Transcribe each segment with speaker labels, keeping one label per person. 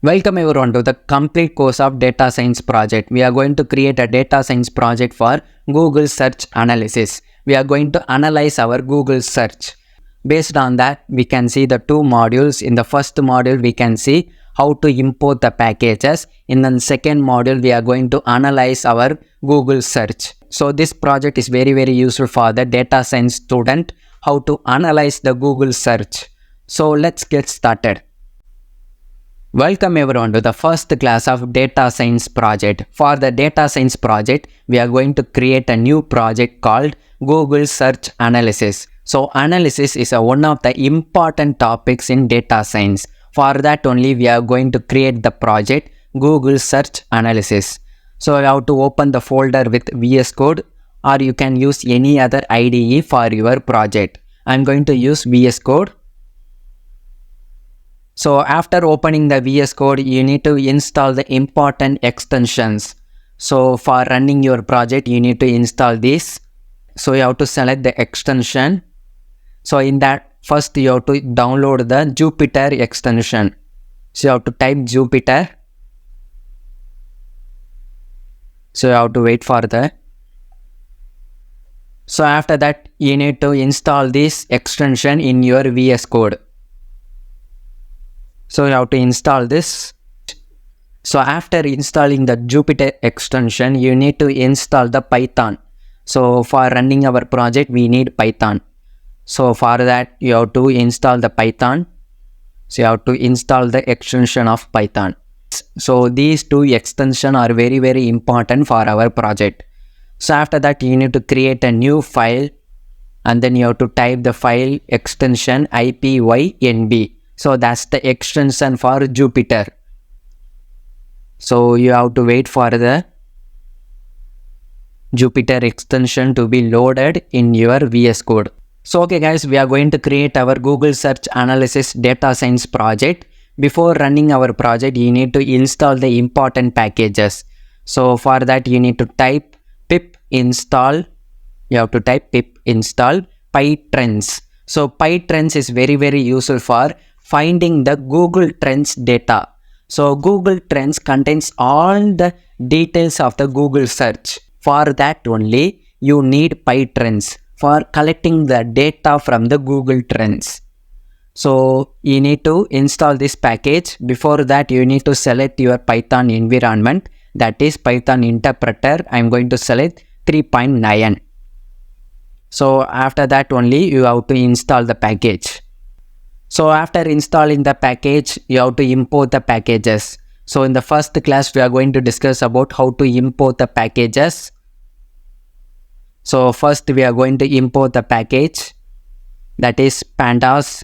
Speaker 1: Welcome everyone to the complete course of data science project. We are going to create a data science project for Google search analysis. We are going to analyze our Google search. Based on that, we can see the two modules. In the first module, we can see how to import the packages. In the second module, we are going to analyze our Google search. So this project is very useful for the data science student, how to analyze the Google search. So let's get started. Welcome everyone to the first class of data science project. For the data science project, we are going to create a new project called Google Search Analysis. So analysis is one of the important topics in data science. For that only we are going to create the project Google Search Analysis. So you have to open the folder with VS Code, or you can use any other IDE for your project. I am going to use VS Code. So after opening the VS Code, you need to install the important extensions. So for running your project, you need to install this. So you have to select the extension. So in that, first you have to download the Jupyter extension. So you have to type Jupyter. So you have to wait for that. So after that, you need to install this extension in your VS Code. So you have to install this. So after installing the Jupyter extension, you need to install the Python. So for running our project, we need Python. So for that, you have to install the Python. So you have to install the extension of Python. So these two extensions are very important for our project. So after that, you need to create a new file, and then you have to type the file extension IPYNB. So that's the extension for Jupyter. So you have to wait for the Jupyter extension to be loaded in your VS Code. So okay guys, we are going to create our Google Search Analysis data science project. Before running our project, you need to install the important packages. So for that, you need to type pip install. You have to type pip install pytrends. So pytrends is very useful for finding the Google Trends data. So Google Trends contains all the details of the Google search. For that only, you need pytrends for collecting the data from the Google Trends. So you need to install this package. Before that, you need to select your Python environment, that is Python interpreter. I am going to select 3.9. So after that only, you have to install the package. So after installing the package, you have to import the packages. So in the first class, we are going to discuss about how to import the packages. So first we are going to import the package, that is pandas.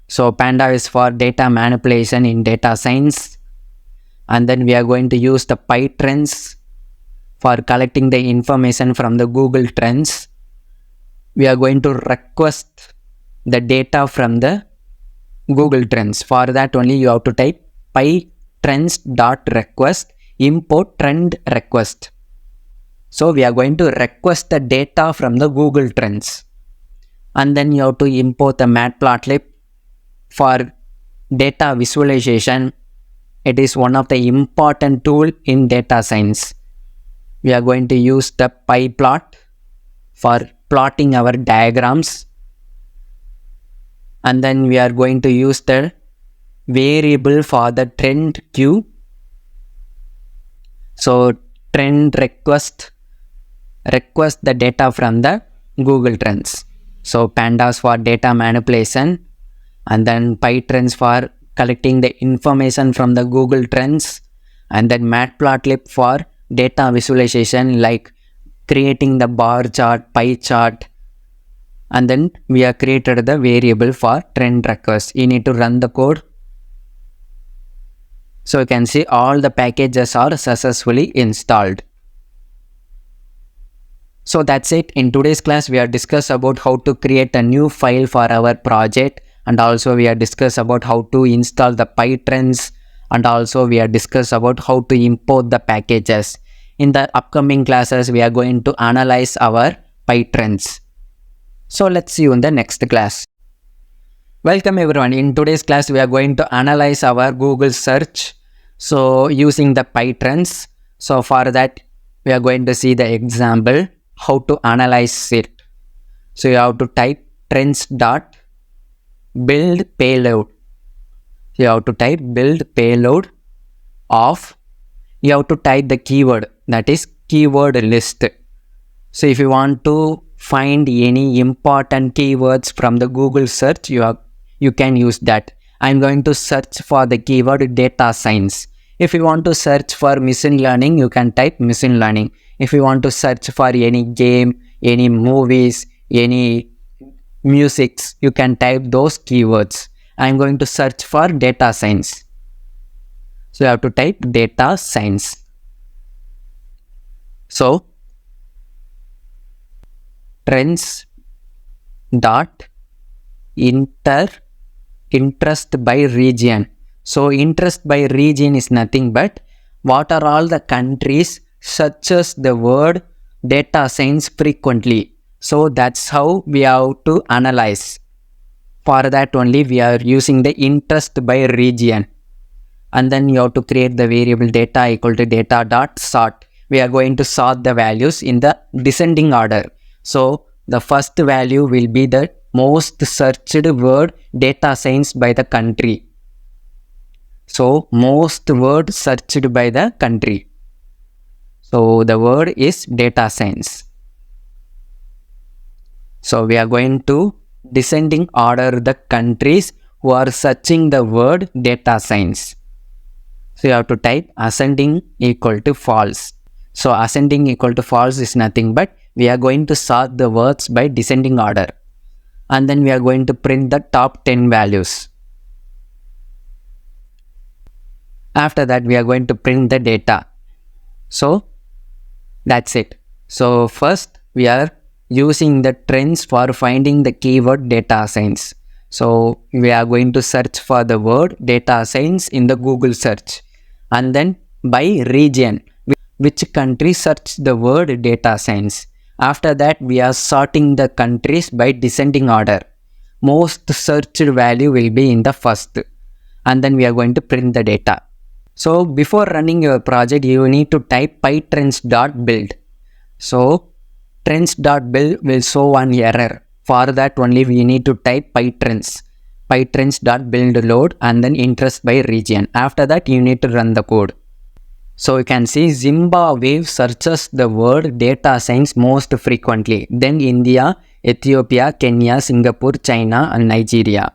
Speaker 1: So panda is for data manipulation in data science. And then we are going to use the pytrends for collecting the information from the Google Trends. We are going to request the data from the Google Trends. For that only, you have to type pytrends.request import trend request. So we are going to request the data from the Google Trends. And then you have to import the matplotlib for data visualization. It is one of the important tool in data science. We are going to use the pyplot for plotting our diagrams. And then we are going to use the variable for the trend queue. So trend request the data from the Google Trends. So pandas for data manipulation, and then pytrends for collecting the information from the Google Trends, and then matplotlib for data visualization like creating the bar chart, pie chart. And then we have created the variable for trend request. You need to run the code. So you can see all the packages are successfully installed. So that's it. In today's class, we have discussed about how to create a new file for our project, and also we have discussed about how to install the pytrends, and also we have discussed about how to import the packages. In the upcoming classes, we are going to analyze our pytrends. So let's see you in the next class. Welcome everyone. In today's class, we are going to analyze our Google search. So using the PyTrends, so for that we are going to see the example how to analyze it. So you have to type trends dot build payload. You have to type build payload of, you have to type the keyword, that is keyword list. So if you want to find any important keywords from the Google search, you can use that. I'm going to search for the keyword data science. If you want to search for machine learning, you can type machine learning. If you want to search for any game, any movies, any musics, you can type those keywords. I'm going to search for data science. So you have to type data science. So trends dot interest by region. So interest by region is nothing but what are all the countries searches the word data science frequently. So that's how we have to analyze. For that only we are using the interest by region. And then you have to create the variable data equal to data dot sort. We are going to sort the values in the descending order. So the first value will be the most searched word data science by the country. So most word searched by the country. So the word is data science. So we are going to descending order the countries who are searching the word data science. So you have to type ascending equal to false. So ascending equal to false is nothing but we are going to sort the words by descending order. And then we are going to print the top 10 values. After that we are going to print the data. So that's it. So first we are using the trends for finding the keyword data science. So we are going to search for the word data science in the Google search. And then by region, which country search the word data science. After that we are sorting the countries by descending order. Most searched value will be in the first. And then we are going to print the data. So before running your project, you need to type pytrends.build. So trends.build will show one error. For that only we need to type pytrends.build load and then interest by region. After that you need to run the code. So you can see Zimbabwe searches the word data science most frequently. Then India, Ethiopia, Kenya, Singapore, China and Nigeria.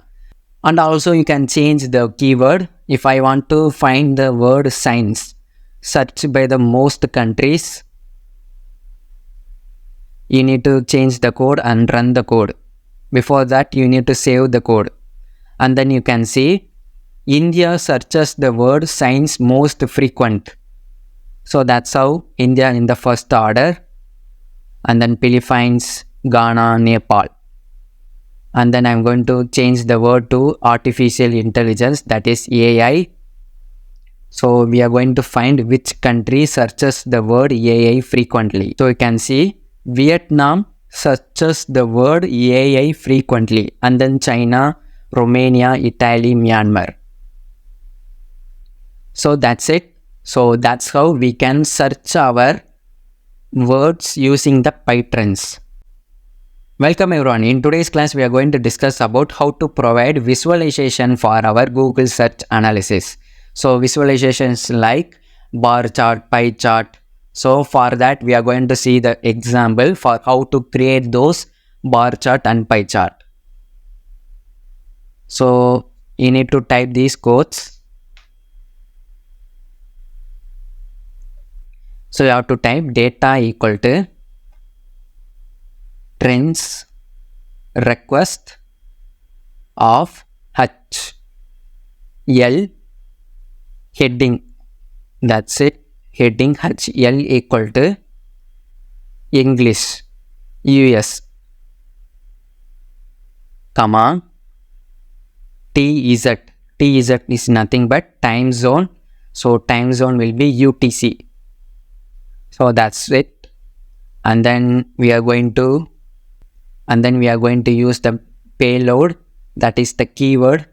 Speaker 1: And also you can change the keyword. If I want to find the word science, search by the most countries. You need to change the code and run the code. Before that you need to save the code. And then you can see India searches the word science most frequent. So that's how India in the first order. And then Philippines, Ghana, Nepal. And then I'm going to change the word to artificial intelligence, that is AI. So we are going to find which country searches the word AI frequently. So you can see Vietnam searches the word AI frequently, and then China, Romania, Italy, Myanmar. So that's it. So that's how we can search our words using the PyTrends. Welcome everyone. In today's class, we are going to discuss about how to provide visualization for our Google search analysis. So visualizations like bar chart, pie chart. So for that, we are going to see the example for how to create those bar chart and pie chart. So you need to type these codes. So you have to type data equal to trends request of H L heading. That's it. Heading HL equal to English US, comma TZ. TZ is nothing but time zone. So time zone will be UTC. So that's it. And then we are going to use the payload, that is the keyword.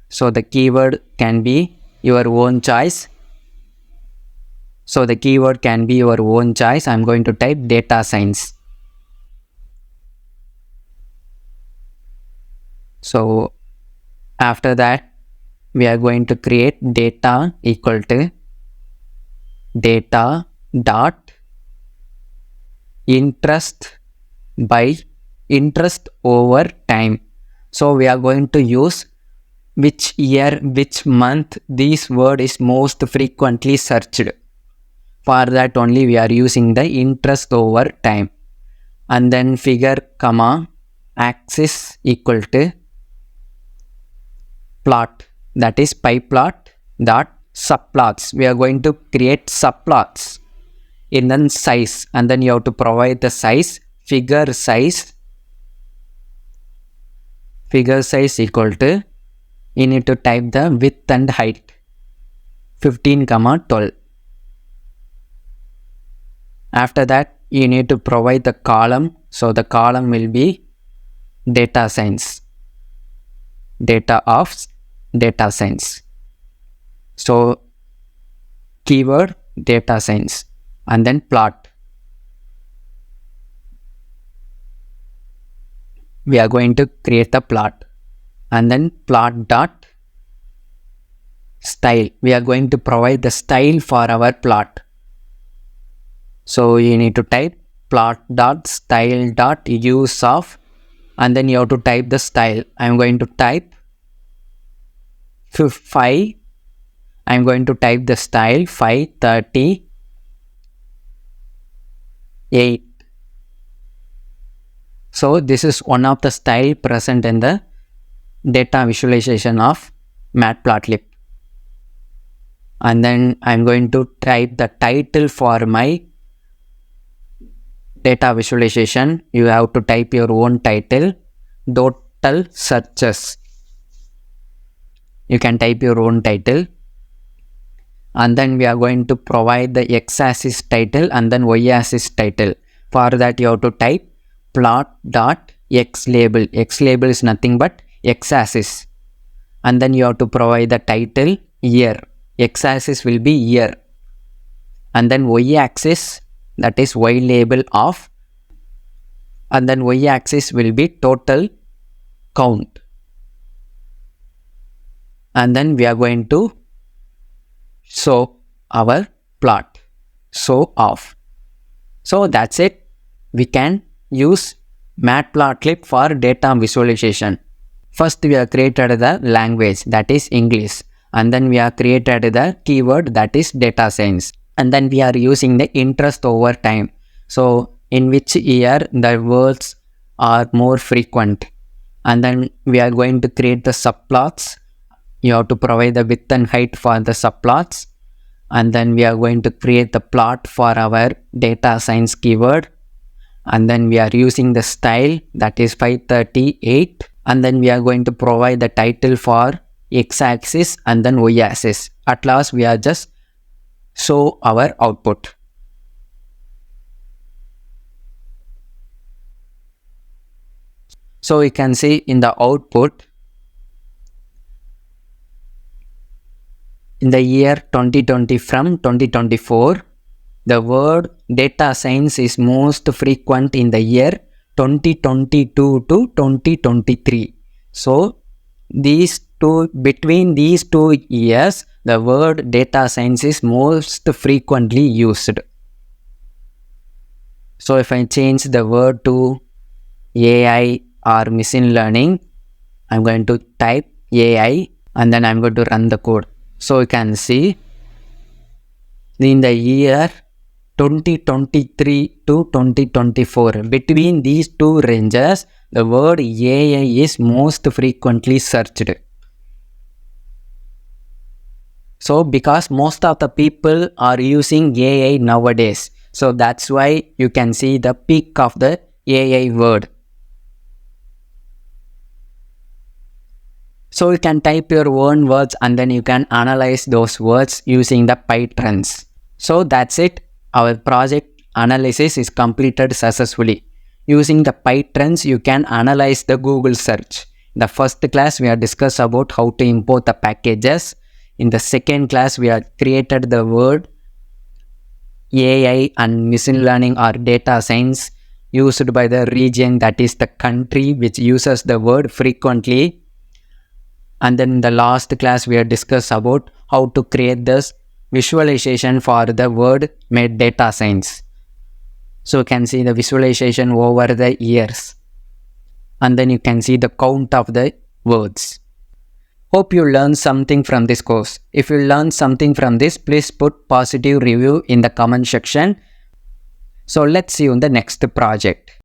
Speaker 1: So the keyword can be your own choice. So the keyword can be your own choice. I'm going to type data science. So after that, we are going to create data equal to data dot interest by interest over time. So we are going to use which year, which month this word is most frequently searched. For that only we are using the interest over time. And then figure comma axis equal to plot, that is pie plot dot subplots. We are going to create subplots in then size, and then you have to provide the size. Figure size equal to, you need to type the width and height 15 comma 12. After that you need to provide the column. So the column will be data science, data of data science. So keyword data science, and then plot. We are going to create the plot, and then plot dot style. We are going to provide the style for our plot. So you need to type plot dot style dot use of, and then you have to type the style. I'm going to type 5. I'm going to type the style 538. So this is one of the style present in the data visualization of Matplotlib. And then I'm going to type the title for my data visualization. You have to type your own title. Total searches. You can type your own title. And then we are going to provide the x-axis title and then y-axis title. For that you have to type plot dot x label. X label is nothing but x-axis. And then you have to provide the title year. X-axis will be year. And then y-axis, that is y label of, and then y-axis will be total count. And then we are going to show our plot, show off. So that's it. We can use Matplotlib for data visualization. First we have created the language, that is English, and then we have created the keyword, that is data science, and then we are using the interest over time. So in which year the words are more frequent, and then we are going to create the subplots. You have to provide the width and height for the subplots, and then we are going to create the plot for our data science keyword, and then we are using the style, that is 538, and then we are going to provide the title for x-axis and then y-axis. At last we are just show our output. So you can see in the output, in the year 2020 from 2024, the word data science is most frequent in the year 2022 to 2023. So between these two years, the word data science is most frequently used. So if I change the word to AI or machine learning, I'm going to type AI and then I'm going to run the code. So you can see in the year 2023 to 2024, between these two ranges, the word AI is most frequently searched. So because most of the people are using AI nowadays, so that's why you can see the peak of the AI word. So you can type your own words and then you can analyze those words using the PyTrends. So that's it. Our project analysis is completed successfully. Using the PyTrends, you can analyze the Google search. In the first class, we have discussed about how to import the packages. In the second class, we have created the word AI and machine learning or data science used by the region, that is the country which uses the word frequently. And then in the last class we have discussed about how to create this visualization for the word made data science. So you can see the visualization over the years, and then you can see the count of the words. Hope you learned something from this course. If you learned something from this, please put positive review in the comment section. So let's see you in the next project.